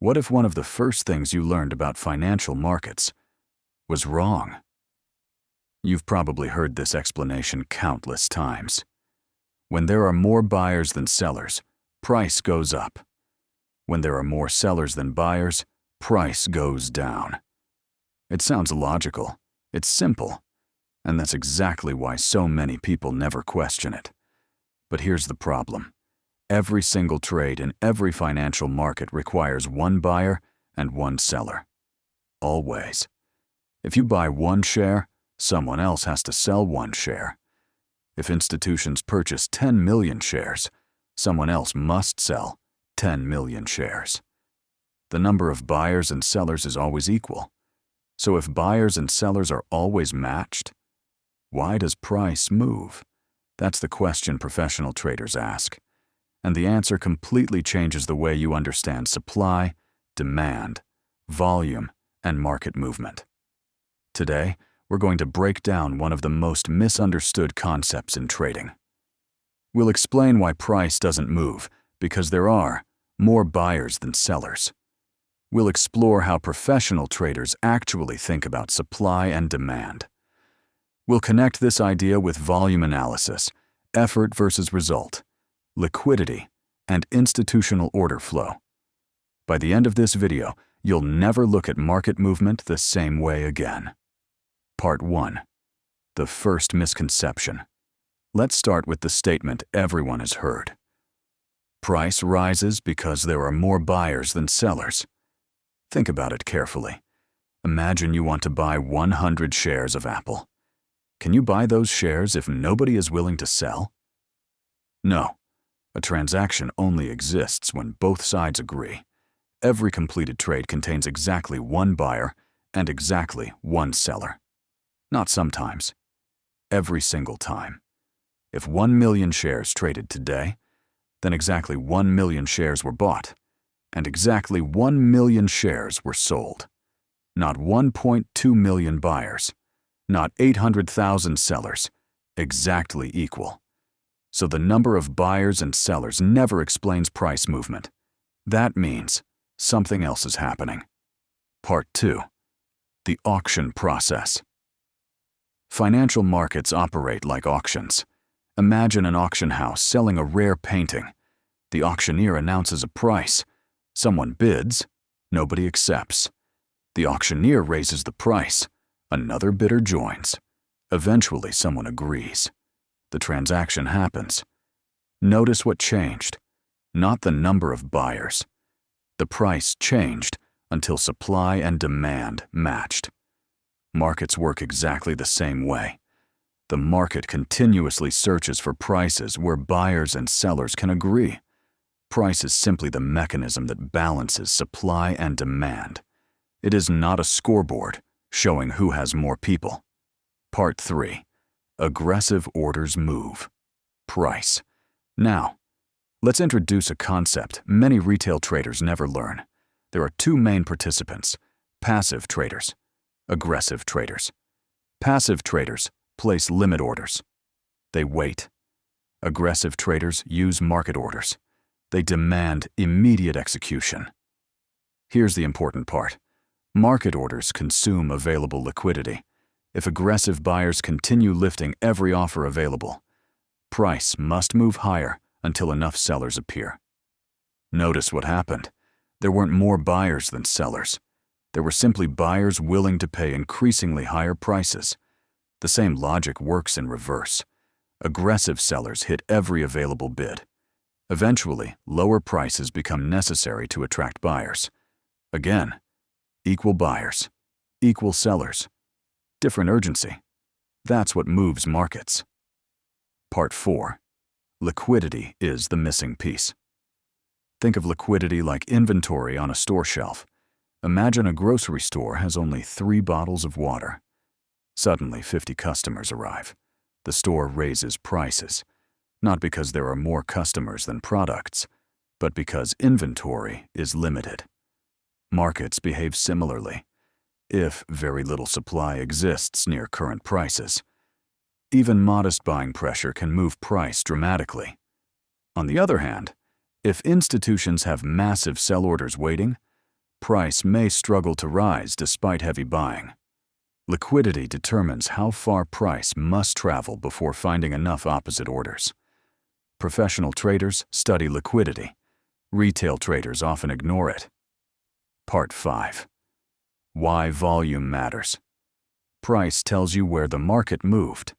What if one of the first things you learned about financial markets was wrong? You've probably heard this explanation countless times. When there are more buyers than sellers, price goes up. When there are more sellers than buyers, price goes down. It sounds logical, it's simple, and that's exactly why so many people never question it. But here's the problem. Every single trade in every financial market requires one buyer and one seller. Always. If you buy one share, someone else has to sell one share. If institutions purchase 10 million shares, someone else must sell 10 million shares. The number of buyers and sellers is always equal. So if buyers and sellers are always matched, why does price move? That's the question professional traders ask. And the answer completely changes the way you understand supply, demand, volume, and market movement. Today, we're going to break down one of the most misunderstood concepts in trading. We'll explain why price doesn't move because there are more buyers than sellers. We'll explore how professional traders actually think about supply and demand. We'll connect this idea with volume analysis, effort versus result, liquidity, and institutional order flow. By the end of this video, you'll never look at market movement the same way again. Part 1. The first misconception. Let's start with the statement everyone has heard. Price rises because there are more buyers than sellers. Think about it carefully. Imagine you want to buy 100 shares of Apple. Can you buy those shares if nobody is willing to sell? No. A transaction only exists when both sides agree. Every completed trade contains exactly one buyer and exactly one seller. Not sometimes. Every single time. If 1 million shares traded today, then exactly 1 million shares were bought, and exactly 1 million shares were sold. Not 1.2 million buyers, not 800,000 sellers, exactly equal. So the number of buyers and sellers never explains price movement. That means something else is happening. Part 2. The auction process. Financial markets operate like auctions. Imagine an auction house selling a rare painting. The auctioneer announces a price. Someone bids, nobody accepts. The auctioneer raises the price. Another bidder joins. Eventually, someone agrees. The transaction happens. Notice what changed. Not the number of buyers. The price changed until supply and demand matched. Markets work exactly the same way. The market continuously searches for prices where buyers and sellers can agree. Price is simply the mechanism that balances supply and demand. It is not a scoreboard showing who has more people. Part 3. Aggressive orders move. Price. Now, let's introduce a concept many retail traders never learn. There are two main participants: passive traders, aggressive traders. Passive traders place limit orders. They wait. Aggressive traders use market orders. They demand immediate execution. Here's the important part. Market orders consume available liquidity. If aggressive buyers continue lifting every offer available, price must move higher until enough sellers appear. Notice what happened. There weren't more buyers than sellers. There were simply buyers willing to pay increasingly higher prices. The same logic works in reverse. Aggressive sellers hit every available bid. Eventually, lower prices become necessary to attract buyers. Again, equal buyers, equal sellers, different urgency. That's what moves markets. Part 4. Liquidity is the missing piece. Think of liquidity like inventory on a store shelf. Imagine a grocery store has only 3 bottles of water. Suddenly, 50 customers arrive. The store raises prices, not because there are more customers than products, but because inventory is limited. Markets behave similarly. If very little supply exists near current prices, even modest buying pressure can move price dramatically. On the other hand, if institutions have massive sell orders waiting, price may struggle to rise despite heavy buying. Liquidity determines how far price must travel before finding enough opposite orders. Professional traders study liquidity. Retail traders often ignore it. Part 5. Why volume matters. Price tells you where the market moved.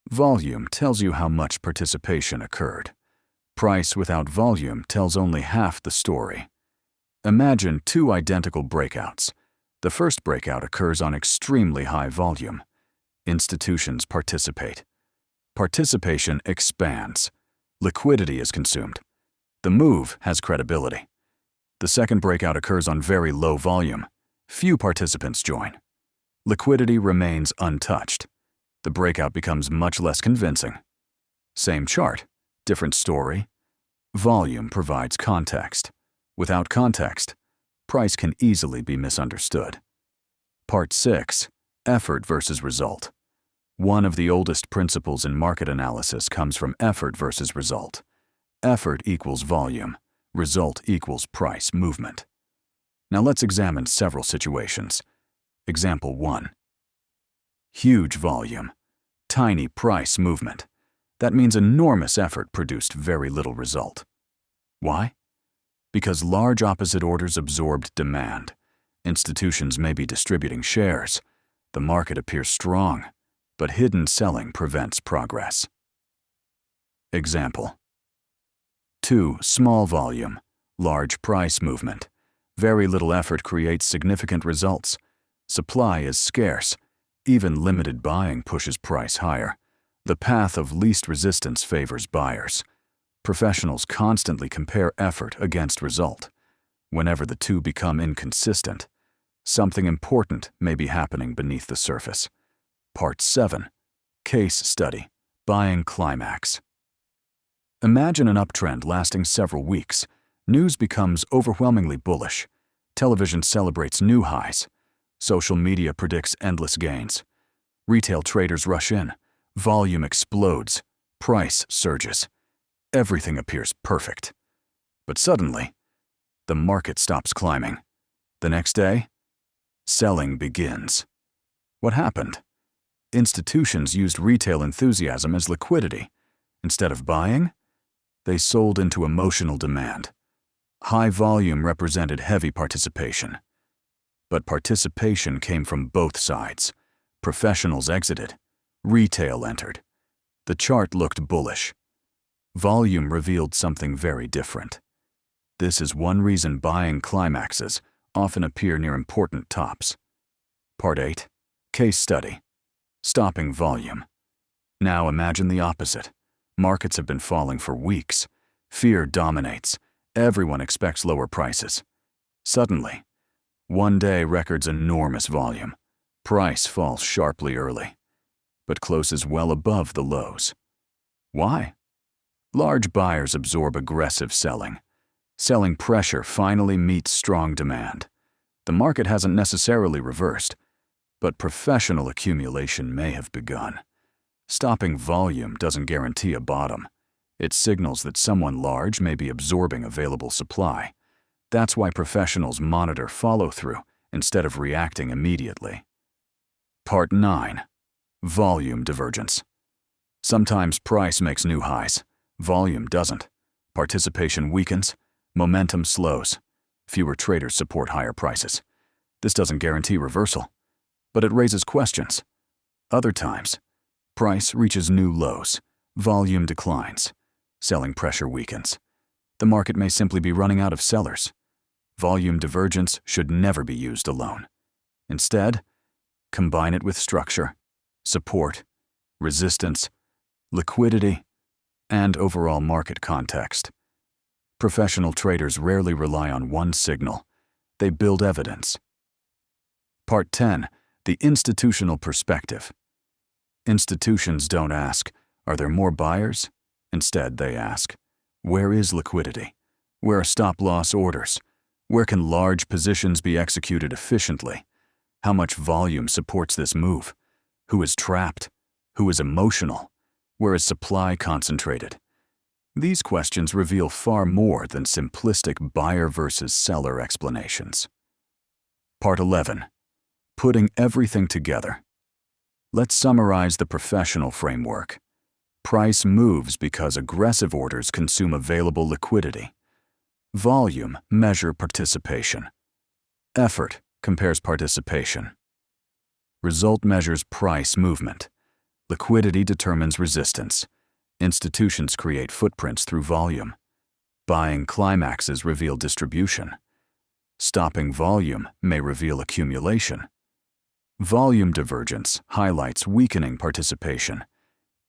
Volume tells you how much participation occurred. Price without volume tells only half the story. Imagine two identical breakouts. The first breakout occurs on extremely high volume. Institutions participate. Participation expands. Liquidity is consumed. The move has credibility. The second breakout occurs on very low volume. Few participants join. Liquidity remains untouched. The breakout becomes much less convincing. Same chart, different story. Volume provides context. Without context, price can easily be misunderstood. Part 6. Effort versus result. One of the oldest principles in market analysis comes from effort versus result. Effort equals volume. Result equals price movement. Now let's examine several situations. Example 1. Huge volume. Tiny price movement. That means enormous effort produced very little result. Why? Because large opposite orders absorbed demand. Institutions may be distributing shares. The market appears strong, but hidden selling prevents progress. Example 2. Small volume, large price movement. Very little effort creates significant results. Supply is scarce. Even limited buying pushes price higher. The path of least resistance favors buyers. Professionals constantly compare effort against result. Whenever the two become inconsistent, something important may be happening beneath the surface. Part 7. Case study. Buying climax. Imagine an uptrend lasting several weeks. News becomes overwhelmingly bullish. Television celebrates new highs. Social media predicts endless gains. Retail traders rush in. Volume explodes. Price surges. Everything appears perfect. But suddenly, the market stops climbing. The next day, selling begins. What happened? Institutions used retail enthusiasm as liquidity. Instead of buying, they sold into emotional demand. High volume represented heavy participation. But participation came from both sides. Professionals exited. Retail entered. The chart looked bullish. Volume revealed something very different. This is one reason buying climaxes often appear near important tops. Part 8. Case study. Stopping volume. Now imagine the opposite. Markets have been falling for weeks. Fear dominates. Everyone expects lower prices. Suddenly, one day records enormous volume. Price falls sharply early, but closes well above the lows. Why? Large buyers absorb aggressive selling. Selling pressure finally meets strong demand. The market hasn't necessarily reversed, but professional accumulation may have begun. Stopping volume doesn't guarantee a bottom. It signals that someone large may be absorbing available supply. That's why professionals monitor follow-through instead of reacting immediately. Part 9. Volume divergence. Sometimes price makes new highs. Volume doesn't. Participation weakens. Momentum slows. Fewer traders support higher prices. This doesn't guarantee reversal, but it raises questions. Other times, price reaches new lows. Volume declines. Selling pressure weakens. The market may simply be running out of sellers. Volume divergence should never be used alone. Instead, combine it with structure, support, resistance, liquidity, and overall market context. Professional traders rarely rely on one signal. They build evidence. Part 10. The institutional perspective. Institutions don't ask, are there more buyers? Instead, they ask, where is liquidity? Where are stop-loss orders? Where can large positions be executed efficiently? How much volume supports this move? Who is trapped? Who is emotional? Where is supply concentrated? These questions reveal far more than simplistic buyer versus seller explanations. Part 11. Putting everything together. Let's summarize the professional framework. Price moves because aggressive orders consume available liquidity. Volume measure participation. Effort compares participation. Result measures price movement. Liquidity determines resistance. Institutions create footprints through volume. Buying climaxes reveal distribution. Stopping volume may reveal accumulation. Volume divergence highlights weakening participation.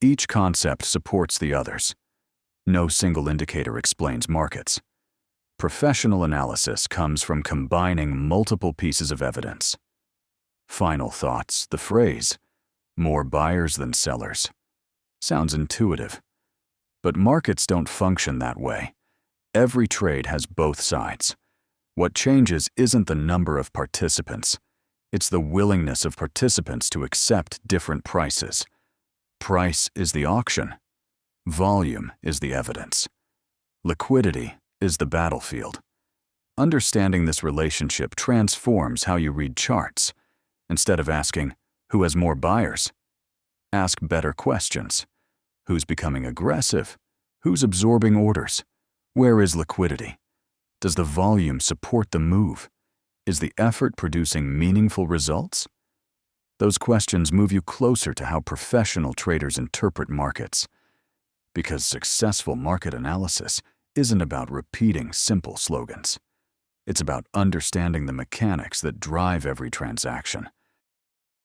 Each concept supports the others. No single indicator explains markets. Professional analysis comes from combining multiple pieces of evidence. Final thoughts, the phrase, "more buyers than sellers," sounds intuitive. But markets don't function that way. Every trade has both sides. What changes isn't the number of participants. It's the willingness of participants to accept different prices. Price is the auction. Volume is the evidence. Liquidity is the battlefield. Understanding this relationship transforms how you read charts. Instead of asking, "Who has more buyers?" ask better questions. Who's becoming aggressive? Who's absorbing orders? Where is liquidity? Does the volume support the move? Is the effort producing meaningful results? Those questions move you closer to how professional traders interpret markets. Because successful market analysis isn't about repeating simple slogans. It's about understanding the mechanics that drive every transaction.